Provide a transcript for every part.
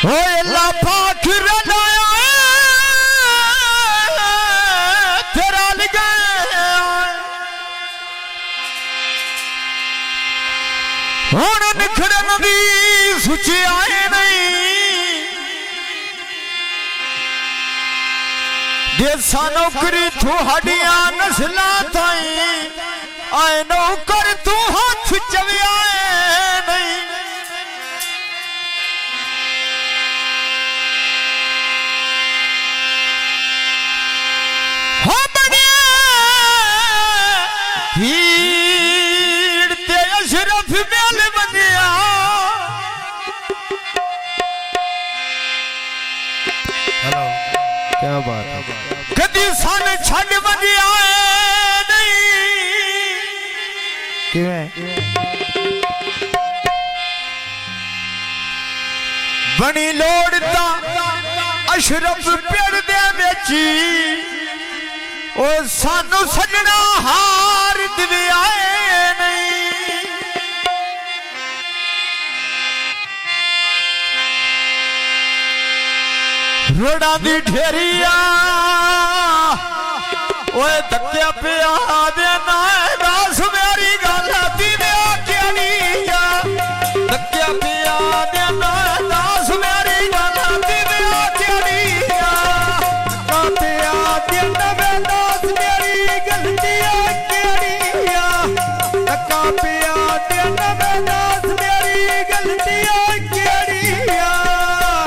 अल्लाह पाक रलाया तेरा लगे हुण निखड़न दी सुची आए नहीं देसा नौकरी तुहाडिया नस्लां ताई आए नौकर तू हाथ चविया नहीं भीड़ ते अशरफ मेल बनिया हेलो क्या बात है कदी सन छड़ बनिया नहीं किवें बनी लोड़ता अशरफ पेड़ दे बेची ओ सानू सजना हार दिवे आए नहीं रोड़ा दी ढेरिया ओए धक्या पिया दे ना दास मेरी गल दिवे आखिया धक्या पिया दे ना दास मेरी गल दिवे आखिया कातिया दे नवे दास मेरी गलतियां केड़िया धक्का पिया दे नवे दास मेरी गलतियां केड़िया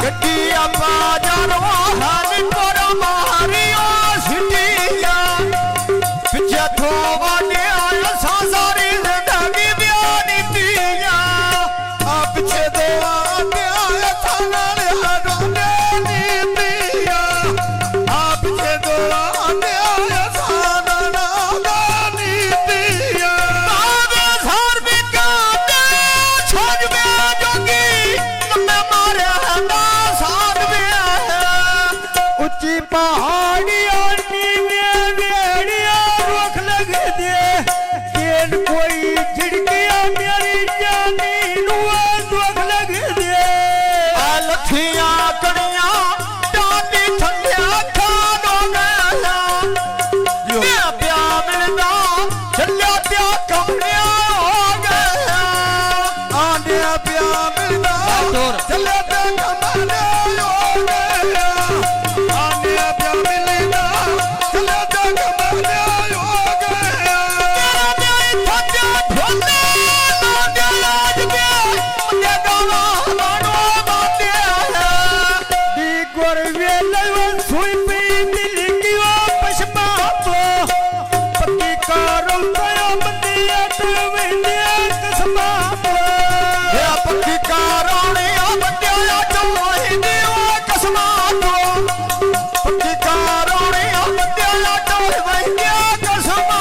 गड्डियां बाजारों हर पर मारियो सिटिया पिछे थोवा ने आया सारी जिंदगी बयानी पिया आ पिछे दोआ ने आया थाने हरोने नी पिया आ पिछे दोआ ने आया साना नी पिया आगे सार भी काटे छोड़ में जोगी मैं मारे ना साथ में ऊंची पहाड़ियां नीवे बेड़िया रोक लग दे केन कोई झिड़किया मेरी जानी नुआ रोक लग दे लठिया कड़िया डाली ठंडिया खानो गया मैं प्या मिलना चलिया प्या कमरिया हो गया आने प्या मिलना चलिया प्या कमरिया हो गया आने प्या मिलना चलिया प्या कमरिया हो गया तेरा प्या ठंडा ढोले लाज पे मुझे गाना लाडो बाते दी गोर वेले सुई पे दिल की वापस बातो पक्की कारो तया बंदिया तुविंदे कसमा या पक्की कारो ने बंदिया तुविंदे कसमा पक्की कारो ने बंदिया तुविंदे कसमा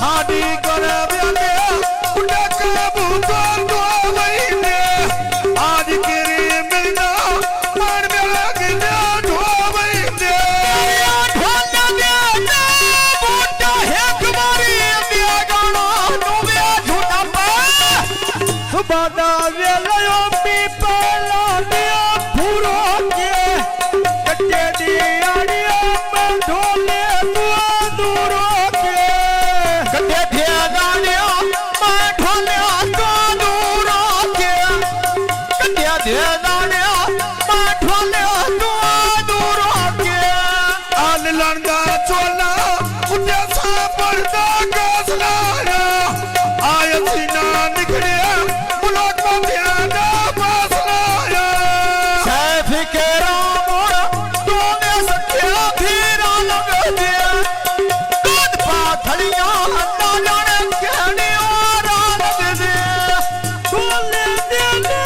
हाडी गोर वेले उड़े कबूतर तो वईने आज केरी मिलना मन में लग जा तो वईने ढोल दे बूटा है कुमारी दिया गाना नुवे झूठा पा सुबादा वेलयो पीपला दिया पूरो के कट्टे दी आड़िया में ढोले तू दूरो के कट्टे दी गाड़िया में ढोले तू दूरो के कट्टे दी गाड़िया में ढोले तू दूरो के आल लंगा चोला उठे सा पर्दा कसला आया सीना निकले मुलाक में ध्यान बसला सैफ के रामोड़ा तूने सखिया धीरा लग दे दूध पाथड़ियां हन्ना जाने कहनियों रात दे तूने देने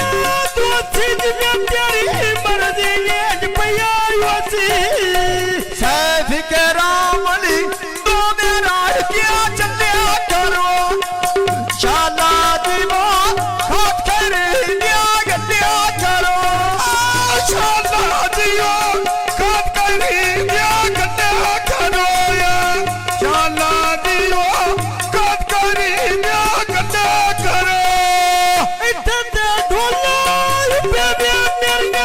तू चीज में तेरी मर्जी ये जपया योसी सैफ के रामली तूने राह किया चलिया करो शाला दीवा हाथ करे दिया गड्डिया करो शाला दिया हाथ करे दिया गड्डिया करो या शाला दिया हाथ करे दिया गड्डिया करो इतने ढोला पे मेरी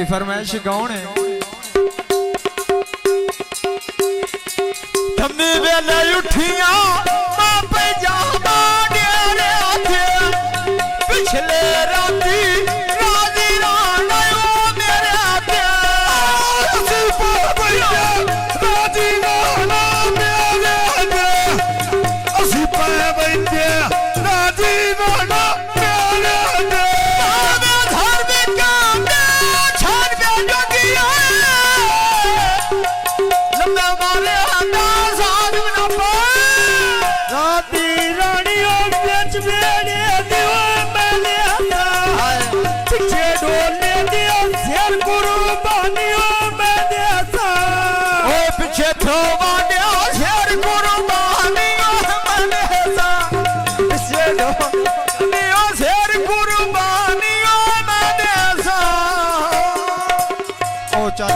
फरमाइश कौन है? थम्मी वेले उठिया मां पे जामा डेरे आथे पिछले राती राजी राणा मेरे आथे असी पावैया राजी राणा मेरे आथे असी पावैया राजी राणा मेरे आथे आवे घर में काम छान में जोगिया लम्बा मारे आंदा